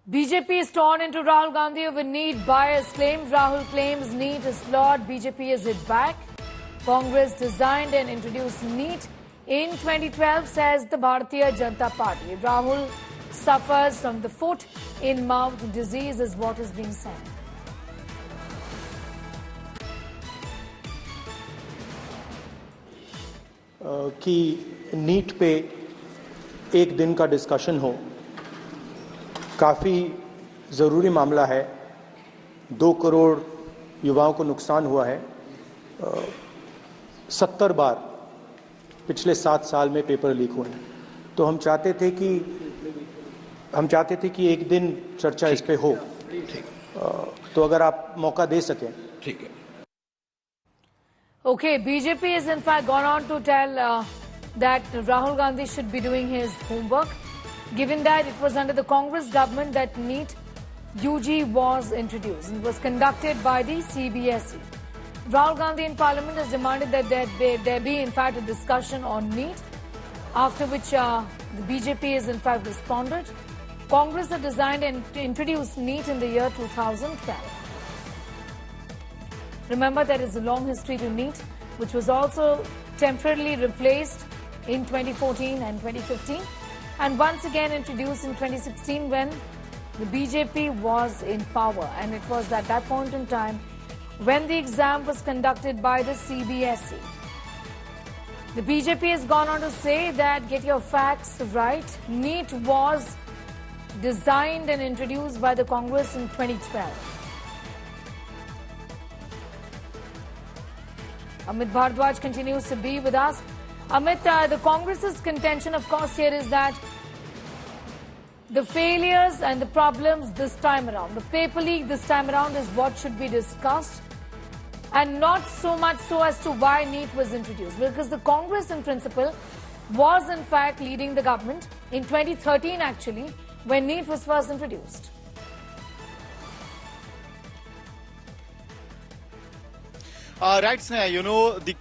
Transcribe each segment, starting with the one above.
BJP is torn into Rahul Gandhi over NEET bias claims. Rahul claims NEET is flawed. BJP is hit back. Congress designed and introduced NEET in 2012, says the Bharatiya Janata Party. Rahul suffers from the foot in mouth disease is what is being said. कि NEET पे एक दिन का discussion हो, काफ़ी ज़रूरी मामला है। 2 करोड़ युवाओं को नुकसान हुआ है। 70 बार पिछले 7 साल में पेपर लीक हुए हैं। तो हम चाहते थे कि एक दिन चर्चा इस पे हो। तो अगर आप मौका दे सकें। ठीक है। Okay, BJP has in fact gone on to tell that Rahul Gandhi should be doing his homework, given that it was under the Congress government that NEET UG was introduced. It was conducted by the CBSE. Rahul Gandhi in Parliament has demanded that there be in fact a discussion on NEET, after which the BJP has in fact responded. Congress had designed and introduced NEET in the year 2012. Remember, there is a long history to NEET, which was also temporarily replaced in 2014 and 2015, and once again introduced in 2016 when the BJP was in power. And it was at that point in time when the exam was conducted by the CBSE. The BJP has gone on to say that, get your facts right, NEET was designed and introduced by the Congress in 2012. Amit Bhardwaj continues to be with us. Amit, the Congress's contention, of course, here is that the failures and the problems this time around, the paper leak this time around is what should be discussed, and not so much so as to why NEET was introduced. Because the Congress, in principle, was in fact leading the government in 2013, actually, when NEET was first introduced. Right, Sneha, you know, the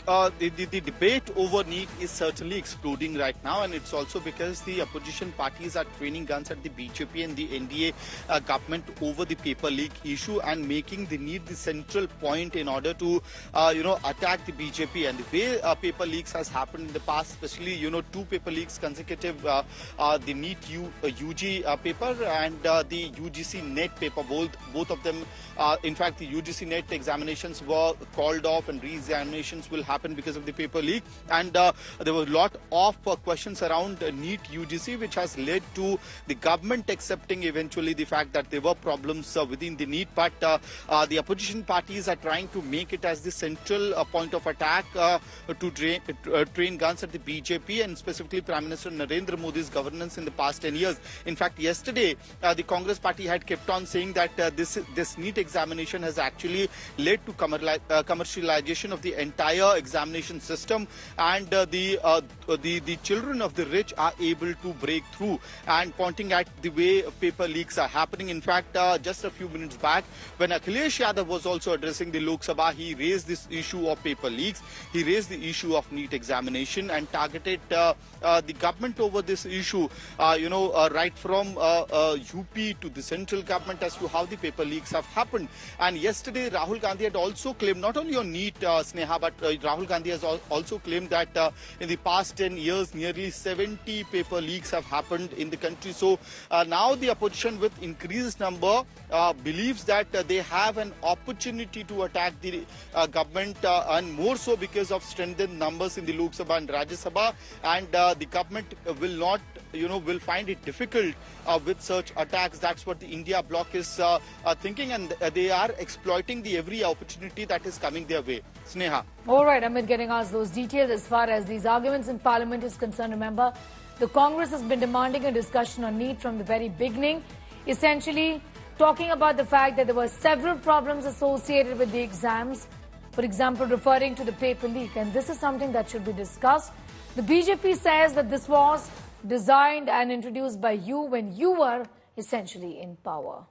debate over NEET is certainly exploding right now, and it's also because the opposition parties are training guns at the BJP and the NDA government over the paper leak issue and making the NEET the central point in order to, attack the BJP. And the way paper leaks has happened in the past, especially, 2 paper leaks consecutive, the NEET UG paper and the UGC NET paper, both of them, in fact, the UGC NET examinations were called off and re-examinations will happen because of the paper leak, and there were a lot of questions around NEET UGC, which has led to the government accepting eventually the fact that there were problems within the NEET, but the opposition parties are trying to make it as the central point of attack to train guns at the BJP and specifically Prime Minister Narendra Modi's governance in the past 10 years. In fact, yesterday the Congress party had kept on saying that this NEET examination has actually led to commercialization of the entire examination system, and the children of the rich are able to break through, and pointing at the way paper leaks are happening. In fact, just a few minutes back, when Akhilesh Yadav was also addressing the Lok Sabha, he raised this issue of paper leaks. He raised the issue of NEET examination and targeted the government over this issue, right from UP to the central government as to how the paper leaks have happened. And yesterday, Rahul Gandhi had also claimed, not only on NEET, Sneha, but Rahul Gandhi has also claimed that in the past 10 years, nearly 70 paper leaks have happened in the country. So now the opposition, with increased number, believes that they have an opportunity to attack the government, and more so because of strengthened numbers in the Lok Sabha and Rajya Sabha, and the government will find it difficult with such attacks. That's what the India bloc is thinking, and they are exploiting every opportunity that is coming their way. Sneha. All right, Amit, getting us those details as far as these arguments in Parliament is concerned. Remember, the Congress has been demanding a discussion on NEET from the very beginning, essentially talking about the fact that there were several problems associated with the exams, for example, referring to the paper leak, and this is something that should be discussed. The BJP says that this was designed and introduced by you when you were essentially in power.